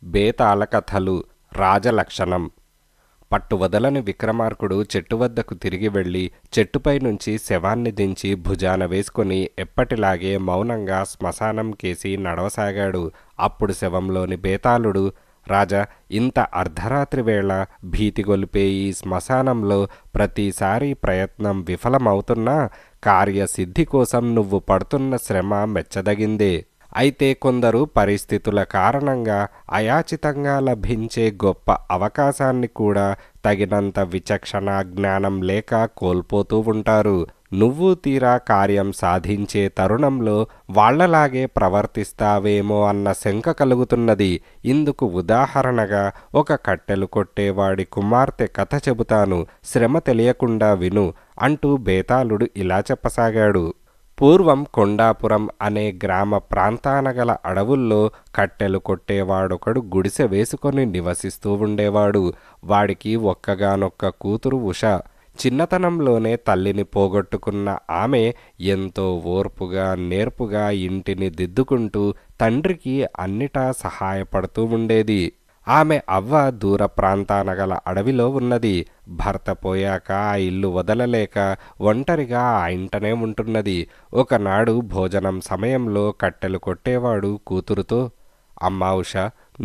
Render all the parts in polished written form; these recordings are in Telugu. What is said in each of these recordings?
బేతాళ కథలు రాజలక్షణం. పట్టువదలని విక్రమార్కుడు చెట్టు వద్దకు తిరిగి వెళ్ళి చెట్టుపై నుంచి శవాన్ని దించి భుజాన వేసుకుని ఎప్పటిలాగే మౌనంగా శ్మశానం కేసి నడవసాగాడు. అప్పుడు శవంలోని బేతాళుడు, రాజా, ఇంత అర్ధరాత్రి వేళ భీతిగొలిపే ఈ శ్మశానంలో ప్రతిసారి ప్రయత్నం విఫలమవుతున్నా కార్యసిద్ధి కోసం నువ్వు పడుతున్న శ్రమ మెచ్చదగిందే. అయితే కొందరు పరిస్థితుల కారణంగా అయాచితంగా లభించే గొప్ప అవకాశాన్ని కూడా తగినంత విచక్షణ జ్ఞానం లేక కోల్పోతూ ఉంటారు. నువ్వు తీరా కార్యం సాధించే తరుణంలో వాళ్లలాగే ప్రవర్తిస్తావేమో అన్న శంక కలుగుతున్నది. ఇందుకు ఉదాహరణగా ఒక కట్టెలు కొట్టేవాడి కుమార్తె కథ చెబుతాను, శ్రమ తెలియకుండా విను అంటూ బేతాళుడు ఇలా చెప్పసాగాడు. పూర్వం కొండాపురం అనే గ్రామ ప్రాంతాన గల అడవుల్లో కట్టెలు కొట్టేవాడొకడు గుడిసె వేసుకొని నివసిస్తూ ఉండేవాడు. వాడికి ఒక్కగానొక్క కూతురు ఉష. చిన్నతనంలోనే తల్లిని పోగొట్టుకున్న ఆమె ఎంతో ఓర్పుగా నేర్పుగా ఇంటిని దిద్దుకుంటూ తండ్రికి అన్నిటా సహాయపడుతూ ఉండేది. ఆమె అవ్వ దూర ప్రాంతాన గల అడవిలో ఉన్నది. భర్త పోయాక ఆ ఇల్లు వదలలేక ఒంటరిగా ఆ ఇంటనే ఉంటున్నది. ఒకనాడు భోజనం సమయంలో కట్టెలు కొట్టేవాడు కూతురుతో, అమ్మా ఉష,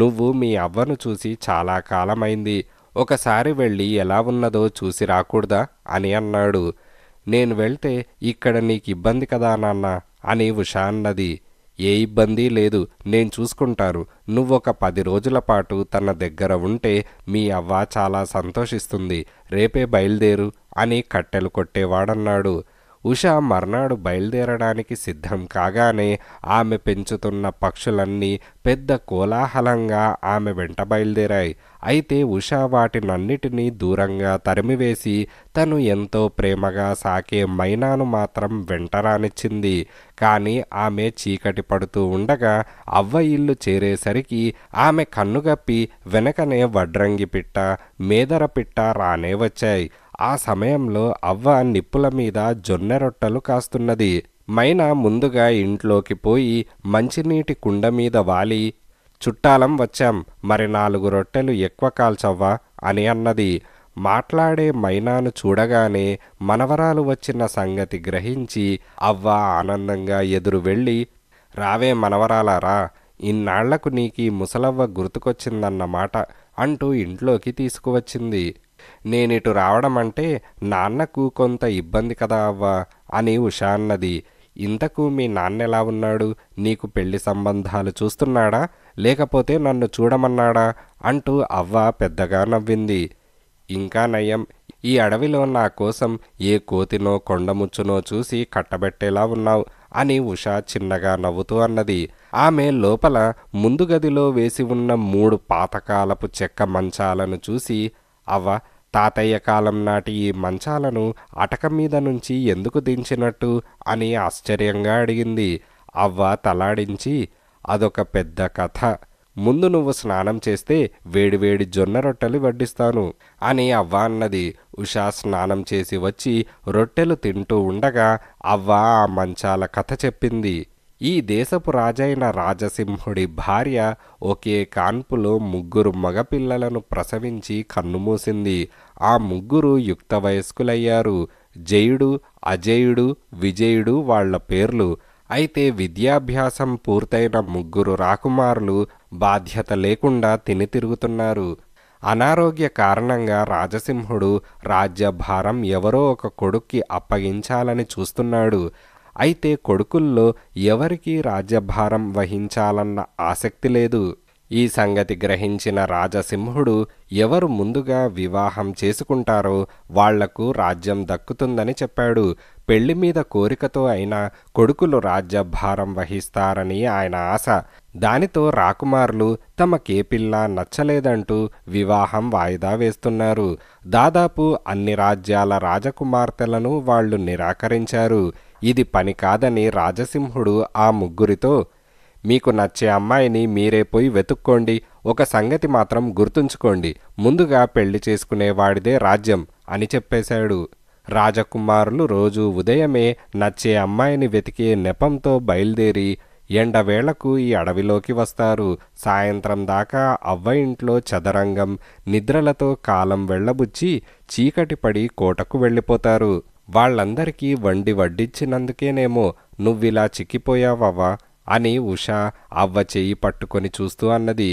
నువ్వు మీ అవ్వను చూసి చాలా కాలమైంది. ఒకసారి వెళ్ళి ఎలా ఉన్నదో చూసి రాకూడదా అని అన్నాడు. నేను వెళ్తే ఇక్కడ నీకు ఇబ్బంది కదా నాన్న అని ఉష అన్నది. ఏ ఇబ్బంది లేదు, నేను చూసుకుంటాను. నువ్వొక 10 రోజుల పాటు తన దగ్గర ఉంటే మీ అవ్వ చాలా సంతోషిస్తుంది. రేపే బయలుదేరు అని కట్టెలు కొట్టేవాడన్నాడు. ఉష మర్నాడు బయలుదేరడానికి సిద్ధం కాగానే ఆమె పెంచుతున్న పక్షులన్నీ పెద్ద కోలాహలంగా ఆమె వెంట బయలుదేరాయి. అయితే ఉష వాటినన్నిటినీ దూరంగా తరిమివేసి తను ఎంతో ప్రేమగా సాకే మైనాను మాత్రం వెంటరానిచ్చింది. కానీ ఆమె చీకటి పడుతూ ఉండగా అవ్వ ఇల్లు చేరేసరికి ఆమె కన్నుగప్పి వెనకనే వడ్రంగి పిట్ట, మేదర పిట్ట రానే వచ్చాయి. ఆ సమయంలో అవ్వ నిప్పుల మీద జొన్నె రొట్టెలు కాస్తున్నది. మైనా ముందుగా ఇంట్లోకి పోయి మంచినీటి కుండ మీద వాలి, చుట్టాలం వచ్చాం, మరి 4 రొట్టెలు ఎక్కువ కాల్చవ్వా అని అన్నది. మాట్లాడే మైనాను చూడగానే మనవరాలు వచ్చిన సంగతి గ్రహించి అవ్వ ఆనందంగా ఎదురు వెళ్ళి, రావే మనవరాలారా, ఇన్నాళ్లకు నీకీ ముసలవ్వ గుర్తుకొచ్చిందన్నమాట అంటూ ఇంట్లోకి తీసుకువచ్చింది. నేనిటు రావడం అంటే నాన్నకు కొంత ఇబ్బంది కదా అవ్వా అని ఉష అన్నది. ఇంతకు మీ నాన్నెలా ఉన్నాడు? నీకు పెళ్లి సంబంధాలు చూస్తున్నాడా, లేకపోతే నన్ను చూడమన్నాడా అంటూ అవ్వ పెద్దగా నవ్వింది. ఇంకా నయం, ఈ అడవిలో నా కోసం ఏ కోతినో కొండముచ్చునో చూసి కట్టబెట్టేలా ఉన్నావు అని ఉష చిన్నగా నవ్వుతూ అన్నది. ఆమె లోపల ముందు గదిలో వేసి ఉన్న 3 పాతకాలపు చెక్క మంచాలను చూసి, అవ్వ, తాతయ్య కాలం నాటి ఈ మంచాలను అటక మీద నుంచి ఎందుకు దించినట్టు అని ఆశ్చర్యంగా అడిగింది. అవ్వ తలాడించి, అదొక పెద్ద కథ. ముందు నువ్వు స్నానం చేస్తే వేడివేడి జొన్న రొట్టెలు వడ్డిస్తాను అని అవ్వ అన్నది. ఉష స్నానం చేసి వచ్చి రొట్టెలు తింటూ ఉండగా అవ్వ ఆ మంచాల కథ చెప్పింది. ఈ దేశపు రాజైన రాజసింహుడి భార్య ఒకే కాన్పులో 3 మగపిల్లలను ప్రసవించి కన్నుమూసింది. ఆ 3 యుక్త వయస్కులయ్యారు. జయుడు, అజేయుడు, విజయుడు వాళ్ల పేర్లు. అయితే విద్యాభ్యాసం పూర్తయిన 3 రాకుమారులు బాధ్యత లేకుండా తిని తిరుగుతున్నారు. అనారోగ్య కారణంగా రాజసింహుడు రాజ్యభారం ఎవరో ఒక కొడుక్కి అప్పగించాలని చూస్తున్నాడు. అయితే కొడుకుల్లో ఎవరికీ రాజ్యభారం వహించాలన్న ఆసక్తి లేదు. ఈ సంగతి గ్రహించిన రాజసింహుడు ఎవరు ముందుగా వివాహం చేసుకుంటారో వాళ్లకు రాజ్యం దక్కుతుందని చెప్పాడు. పెళ్లి మీద కోరికతో అయినా కొడుకులు రాజ్యభారం వహిస్తారని ఆయన ఆశ. దానితో రాకుమారులు తమకే పిల్ల నచ్చలేదంటూ వివాహం వాయిదా వేస్తున్నారు. దాదాపు అన్ని రాజ్యాల రాజకుమార్తెలను వాళ్లు నిరాకరించారు. ఇది పని కాదని రాజసింహుడు ఆ 3తో, మీకు నచ్చే అమ్మాయిని మీరే పోయి వెతుక్కోండి, ఒక సంగతి మాత్రం గుర్తుంచుకోండి, ముందుగా పెళ్లి చేసుకునేవాడిదే రాజ్యం అని చెప్పేశాడు. రాజకుమారులు రోజూ ఉదయమే నచ్చే అమ్మాయిని వెతికే నెపంతో బయలుదేరి ఎండవేళకు ఈ అడవిలోకి వస్తారు. సాయంత్రం దాకా అవ్వ ఇంట్లో చదరంగం నిద్రలతో కాలం వెళ్ళబుచ్చి చీకటి పడి కోటకు వెళ్ళిపోతారు. వాళ్ళందరికీ వండి వడ్డించినందుకేనేమో నువ్విలా చిక్కిపోయావవ్వా అని ఉష అవ్వ చెయ్యి పట్టుకొని చూస్తూ అన్నది.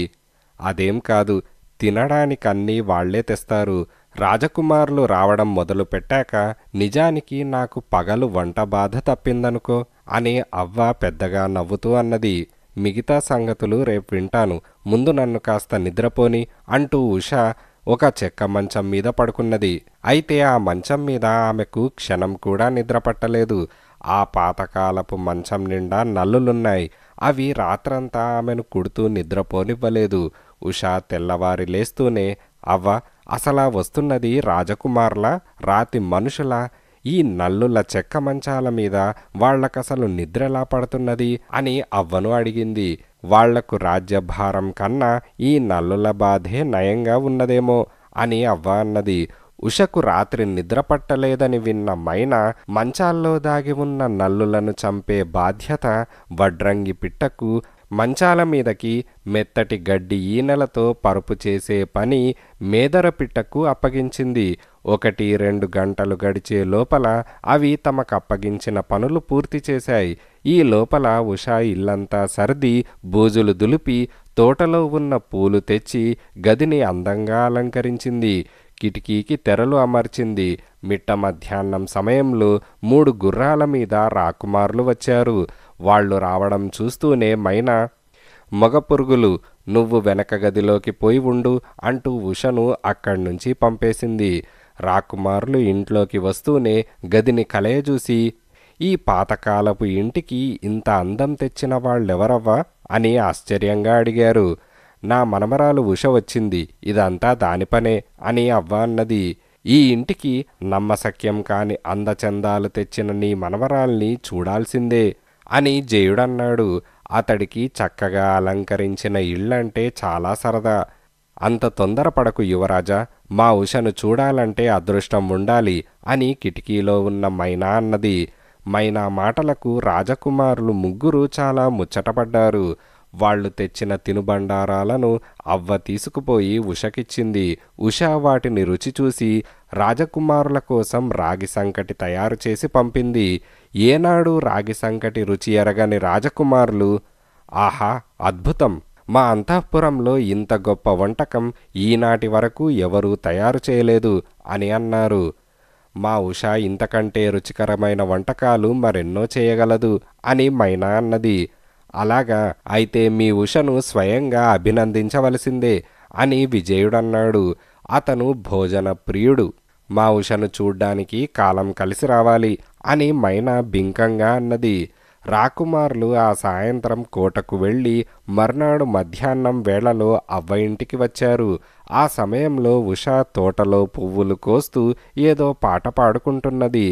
అదేం కాదు, తినడానికన్నీ వాళ్లే తెస్తారు. రాజకుమారులు రావడం మొదలు పెట్టాక నిజానికి నాకు పగలు వంట బాధ తప్పిందనుకో అని అవ్వ పెద్దగా నవ్వుతూ అన్నది. మిగతా సంగతులు రేపు వింటాను, ముందు నన్ను కాస్త నిద్రపోని అంటూ ఉష ఒక చెక్క మంచం మీద పడుకున్నది. అయితే ఆ మంచం మీద ఆమెకు క్షణం కూడా నిద్ర పట్టలేదు. ఆ పాతకాలపు మంచం నిండా నల్లులున్నాయి. అవి రాత్రంతా ఆమెను కుడుతూ నిద్రపోనివ్వలేదు. ఉష తెల్లవారి లేస్తూనే, అవ్వ, అసలా వస్తున్నది రాజకుమార్లా రాతి మనుషులా? ఈ నల్లుల చెక్క మంచాల మీద వాళ్లకసలు నిద్రెలా పడుతున్నది అని అవ్వను అడిగింది. వాళ్లకు రాజ్యభారం కన్నా ఈ నల్లుల బాధే నయంగా ఉన్నదేమో అని అవ్వ అన్నది. ఉషకు రాత్రి నిద్ర పట్టలేదని విన్న మైనా మంచాల్లో దాగి ఉన్న నల్లులను చంపే బాధ్యత వడ్రంగి పిట్టకు, మంచాల మీదకి మెత్తటి గడ్డి ఈనెలతో పరుపు చేసే పని మేదర పిట్టకు అప్పగించింది. 1-2 గంటలు గడిచే లోపల అవి తమకప్పగించిన పనులు పూర్తి చేశాయి. ఈ లోపల ఉష ఇల్లంతా సర్ది బూజులు దులిపి తోటలో ఉన్న పూలు తెచ్చి గదిని అందంగా అలంకరించింది. కిటికీకి తెరలు అమర్చింది. మిట్ట మధ్యాహ్నం సమయంలో 3 గుర్రాల మీద రాకుమారులు వచ్చారు. వాళ్ళు రావడం చూస్తూనే మైనా, మగ పురుగులు, నువ్వు వెనక గదిలోకి పోయి ఉండు అంటూ ఉషను అక్కడ్నుంచి పంపేసింది. రాకుమారులు ఇంట్లోకి వస్తూనే గదిని కలయజూసి, ఈ పాతకాలపు ఇంటికి ఇంత అందం తెచ్చిన వాళ్ళెవరవ్వా అని ఆశ్చర్యంగా అడిగారు. నా మనమరాలు ఉష వచ్చింది, ఇదంతా దాని పనే అని అవ్వ అన్నది. ఈ ఇంటికి నమ్మశక్యం కాని అందచందాలు తెచ్చిన నీ మనవరాల్ని చూడాల్సిందే అని జయుడన్నాడు. అతడికి చక్కగా అలంకరించిన ఇళ్లంటే చాలా సరదా. అంత తొందరపడకు యువరాజా, మా ఉషను చూడాలంటే అదృష్టం ఉండాలి అని కిటికీలో ఉన్న మైనా అన్నది. మైనా మాటలకు రాజకుమారులు ముగ్గురు చాలా ముచ్చటపడ్డారు. వాళ్ళు తెచ్చిన తినుబండారాలను అవ్వ తీసుకుపోయి ఉషకిచ్చింది. ఉష వాటిని రుచి చూసి రాజకుమారుల కోసం రాగి సంకటి తయారు చేసి పంపింది. ఏనాడు రాగి సంకటి రుచి ఎరగని రాజకుమారులు, ఆహా, అద్భుతం! మా అంతఃపురంలో ఇంత గొప్ప వంటకం ఈనాటి వరకు ఎవరూ తయారు చేయలేదు అని అన్నారు. మా ఉష ఇంతకంటే రుచికరమైన వంటకాలు మరెన్నో చేయగలదు అని మైనా అన్నది. అలాగా, అయితే మీ ఉషను స్వయంగా అభినందించవలసిందే అని విజయుడన్నాడు. అతను భోజన ప్రియుడు. మా ఉషను చూడ్డానికి కాలం కలిసి రావాలి అని మైనా బింకంగా అన్నది. రాకుమారులు ఆ సాయంత్రం కోటకు వెళ్ళి మర్నాడు మధ్యాహ్నం వేళలో అవ్వ ఇంటికి వచ్చారు. ఆ సమయంలో ఉష తోటలో పువ్వులు కోస్తూ ఏదో పాట పాడుకుంటున్నది.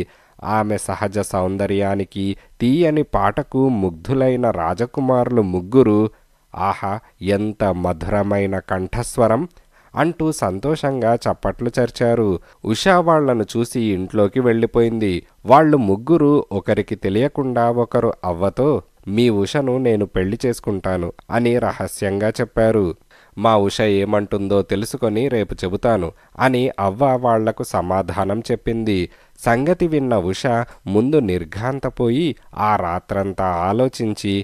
ఆమె సహజ సౌందర్యానికి, తీయని పాటకు ముగ్ధులైన రాజకుమారులు ముగ్గురు, ఆహా, ఎంత మధురమైన కంఠస్వరం అంటూ సంతోషంగా చప్పట్లు చర్చారు. ఉషా వాళ్లను చూసి ఇంట్లోకి వెళ్ళిపోయింది. వాళ్ళు ముగ్గురు ఒకరికి తెలియకుండా ఒకరు అవ్వతో, మీ ఉషను నేను పెళ్లి చేసుకుంటాను అని రహస్యంగా చెప్పారు. మా ఉష ఏమంటుందో తెలుసుకొని రేపు చెబుతాను అని అవ్వ వాళ్లకు సమాధానం చెప్పింది. సంగతి విన్న ఉష ముందు నిర్ఘాంతపోయి ఆ రాత్రంతా ఆలోచించి,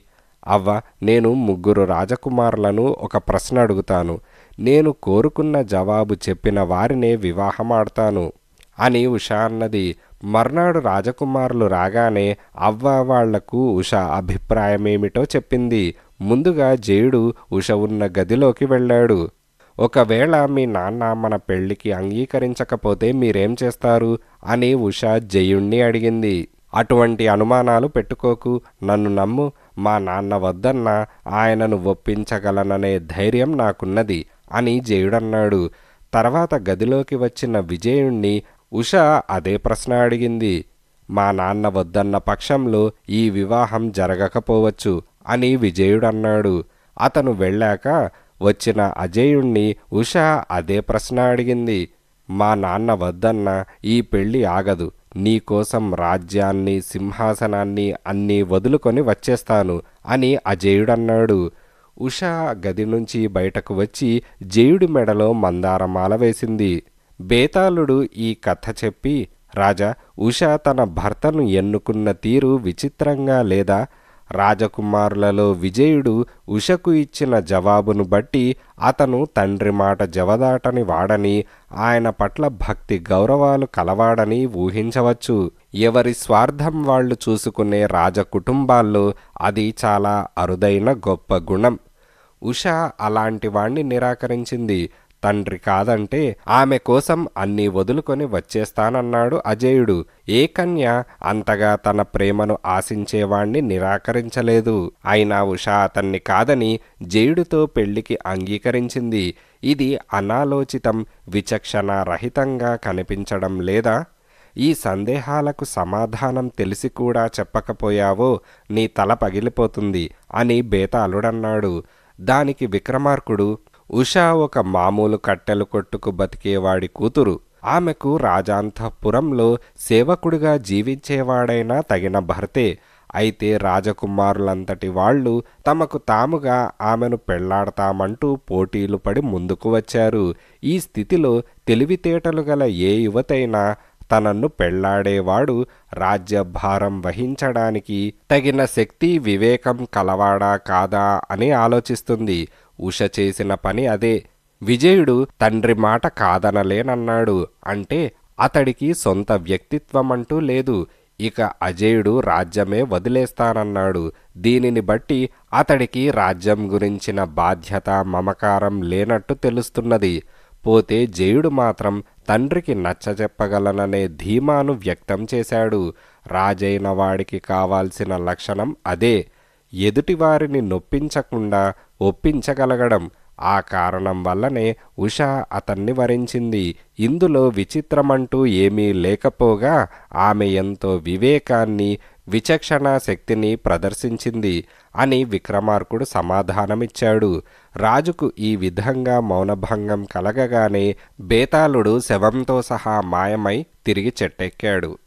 అవ్వ, నేను ముగ్గురు రాజకుమారులను ఒక ప్రశ్న అడుగుతాను. నేను కోరుకున్న జవాబు చెప్పిన వారినే వివాహమాడతాను అని ఉష అన్నది. మర్నాడు రాజకుమారులు రాగానే అవ్వ వాళ్లకు ఉష అభిప్రాయమేమిటో చెప్పింది. ముందుగా జయుడు ఉష ఉన్న గదిలోకి వెళ్ళాడు. ఒకవేళ మీ నాన్న మన పెళ్లికి అంగీకరించకపోతే మీరేం చేస్తారు అని ఉష జయుణ్ణి అడిగింది. అటువంటి అనుమానాలు పెట్టుకోకు, నన్ను నమ్ము. మా నాన్న వద్దన్నా ఆయనను ఒప్పించగలననే ధైర్యం నాకున్నది అని జయుడన్నాడు. తర్వాత గదిలోకి వచ్చిన విజయుణ్ణి ఉష అదే ప్రశ్న అడిగింది. మా నాన్న వద్దన్న పక్షంలో ఈ వివాహం జరగకపోవచ్చు అని విజయుడన్నాడు. అతను వెళ్ళాక వచ్చిన అజేయుణ్ణి ఉష అదే ప్రశ్న అడిగింది. మా నాన్న వద్దన్న ఈ పెళ్లి ఆగదు, నీకోసం రాజ్యాన్ని సింహాసనాన్ని అన్నీ వదులుకొని వచ్చేస్తాను అని అజేయుడన్నాడు. ఉష గది నుంచి బయటకు వచ్చి జేయుడి మెడలో మందారమాల వేసింది. బేతాళుడు ఈ కథ చెప్పి, రాజా, ఉష తన భర్తను ఎన్నుకున్న తీరు విచిత్రంగా లేదా? రాజకుమారులలో విజయుడు ఉషకు ఇచ్చిన జవాబును బట్టి అతను తండ్రి మాట జవదాటని వాడని, ఆయన పట్ల భక్తి గౌరవాలు కలవాడని ఊహించవచ్చు. ఎవరి స్వార్థం వాళ్ళు చూసుకునే రాజకుటుంబాల్లో అది చాలా అరుదైన గొప్ప గుణం. ఉష అలాంటి వాణ్ణి నిరాకరించింది. తండ్రి కాదంటే ఆమె కోసం అన్నీ వదులుకొని వచ్చేస్తానన్నాడు అజేయుడు. ఏ కన్య అంతగా తన ప్రేమను ఆశించేవాణ్ణి నిరాకరించలేదు. అయినా ఉష అతన్ని కాదని జేయుడితో పెళ్లికి అంగీకరించింది. ఇది అనాలోచితం, విచక్షణ రహితంగా కనిపించడం లేదా? ఈ సందేహాలకు సమాధానం తెలిసి కూడా చెప్పకపోయావో నీ తల పగిలిపోతుంది అని బేతాళుడన్నాడు. దానికి విక్రమార్కుడు, ఉష ఒక మామూలు కట్టెలు కొట్టుకు బతికేవాడి కూతురు. ఆమెకు రాజాంతఃపురంలో సేవకుడిగా జీవించేవాడైనా తగిన భర్తే. అయితే రాజకుమారులంతటి వాళ్ళు తమకు తాముగా ఆమెను పెళ్లాడతామంటూ పోటీలు పడి ముందుకు వచ్చారు. ఈ స్థితిలో తెలివితేటలు గల ఏ యువతైనా తనను పెళ్లాడేవాడు రాజ్యభారం వహించడానికి తగిన శక్తి వివేకం కలవాడా కాదా అని ఆలోచిస్తుంది. ఉష చేసిన పని అదే. విజయుడు తండ్రి మాట కాదనలేనన్నాడు. అంటే అతడికి సొంత వ్యక్తిత్వమంటూ లేదు. ఇక అజేయుడు రాజ్యమే వదిలేస్తానన్నాడు. దీనిని బట్టి అతడికి రాజ్యం గురించిన బాధ్యత మమకారం లేనట్టు తెలుస్తున్నది. పోతే జేయుడు మాత్రం తండ్రికి నచ్చజెప్పగలననే ధీమాను వ్యక్తం చేశాడు. రాజైన వాడికి కావాల్సిన లక్షణం అదే, ఎదుటివారిని నొప్పించకుండా ఒప్పించగలగడం. ఆ కారణం వల్లనే ఉష అతన్ని వరించింది. ఇందులో విచిత్రమంటూ ఏమీ లేకపోగా ఆమె ఎంతో వివేకాన్ని విచక్షణా శక్తిని ప్రదర్శించింది అని విక్రమార్కుడు సమాధానమిచ్చాడు. రాజుకు ఈ విధంగా మౌనభంగం కలగగానే బేతాళుడు శవంతో సహా మాయమై తిరిగి చెట్టెక్కాడు.